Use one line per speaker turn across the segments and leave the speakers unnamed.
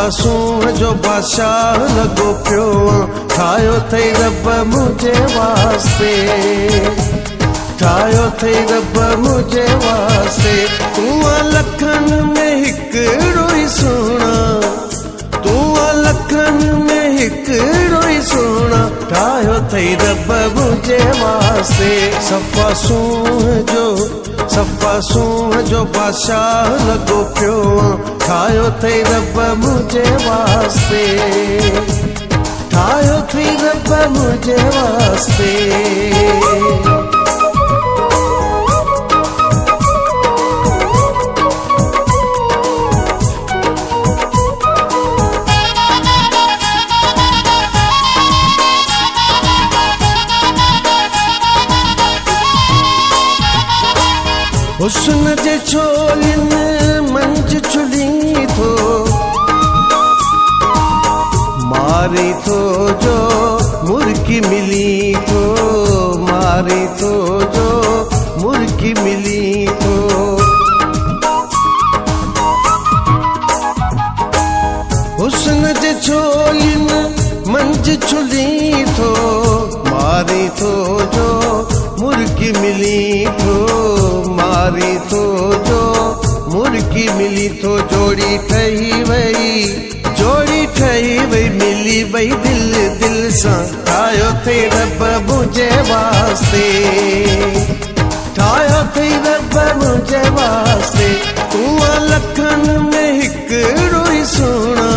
सफ़ा सूंह जो बादशाह लॻो पियो ठाहियो अथई रब मुंहिंजे वास्ते, ठाहियो अथई रब मुंहिंजे वास्ते। तूं लखनि में हिकिड़ो ई सुहिणा, तूं लखनि में हिकिड़ो ई सुहिणा ठाहियो अथई रब मुंहिंजे वास्ते। सफ़ा सूंह जो बादशाह लॻो पियो ठाहियो अथई रब मुंहिंजे वास्ते, ठाहियो अथई रब मुंहिंजे वास्ते। हुस्न जे छोलिन मंझि छुली थो मारी थो जो मुर्गी मिली थो, मारी थो जो मुर्गी मिली थो। हुस्न जे छोलिन मंझि छुली थो मारी थो जो मुर्गी मिली थो, मारी थो जो मुर्गी मिली थो। जोड़ी ठही वई, जोड़ी ठही वई, मिली वई दिल दिल सां ठाहियो अथई रब मुंहिंजे वास्ते, ठाहियो अथई रब मुंहिंजे वास्ते। तूं लखनि में हिकिड़ो ई सुहिणा,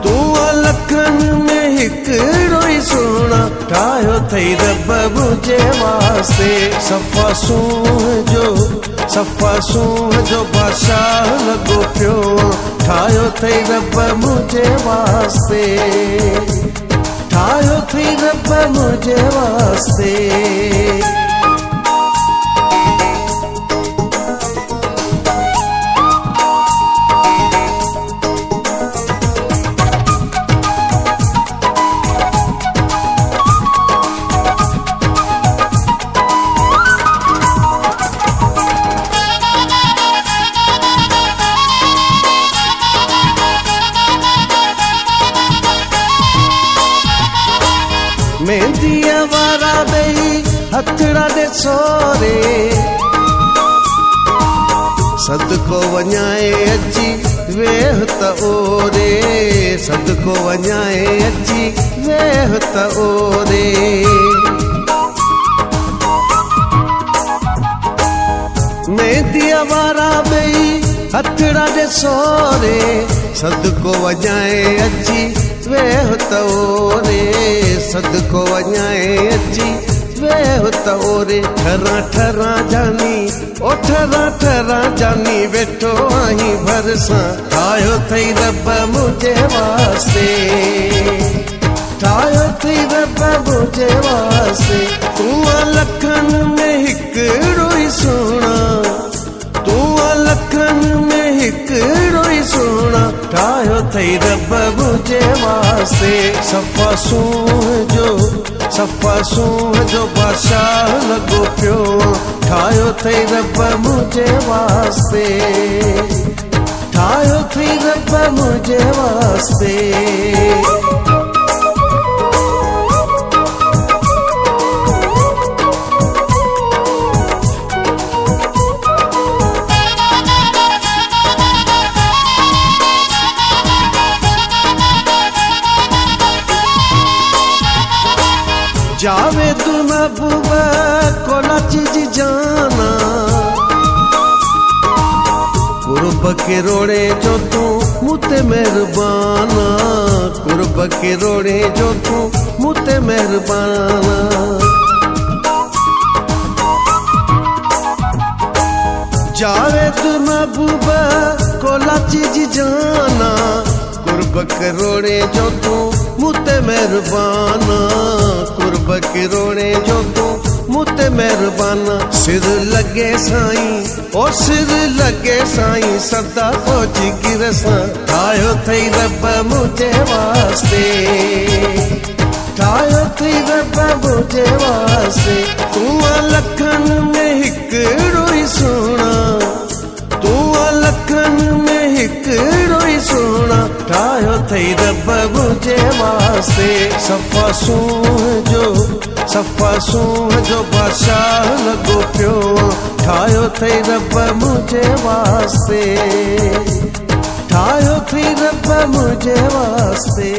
तूं लखनि में हिकिड़ो ई सुहिणा ठाहियो अथई रब मुंहिंजे वास्ते। सफ़ा सूंह जो बादशाह लॻो पियो ठाहियो अथई रब मुंहिंजे वास्ते, ठाहियो अथई रब मुंहिंजे वास्ते। मेहंदीअ वारा ॿई हथड़ा ॾे सोरे सदको वञाए अची वेह त ओरे, सदको वञाए अची वेह त ओरे। मेहंदीअ वारा ॿई हथड़ा ॾे सोरे सदको वञाए अची वेह त ओरे, सदको वञाए अची वेह त ओरे। ठरा ठरा जानी ओ ठरा ठरा जानी वेठो आहीं भरसां ठाहियो अथई रब मुंहिंजे वास्ते, ठाहियो अथई रब मुंहिंजे वास्ते। तूं लखनि में हिकिड़ो ई सुहिणा, तूं लखनि में हिकिड़ो ई सुहिणा ठाहियो अथई रब मुंहिंजे वास्ते। सफ़ा सूंह जो बादशाह लॻो पियो ठाहियो अथई रब मुंहिंजे वास्ते, ठाहियो अथई रब मुंहिंजे वास्ते। जावेद महबूबा कोला चीज जाना कुर्ब के रोड़े जो तू मुते मेहरबाना, कुर्ब के रोड़े जो तू मुते मेहरबाना। जावेद महबूबा कोला चीज जाना कुर्ब के रोड़े जो तू मुते मेहरबाना, कुर्ब के रोड़े जो तू मुते मेहरबाना। सिर लगे साईं ओ सिर लगे साईं सदा पहुंची गिरसां ठाहियो अथई रब मुंहिंजे वास्ते, ठाहियो अथई रब मुंहिंजे वास्ते। तूं लखनि में हिकिड़ो ई सुहिणा, तूं लखनि में हिकिड़ो ई सुहिणा ठाहियो अथई रब मुंहिंजे वास्ते सफ़ा सूंह जो बादशाह लॻो पियो ठाहियो अथई रब मुंहिंजे वास्ते ठाहियो अथई रब मुंहिंजे वास्ते।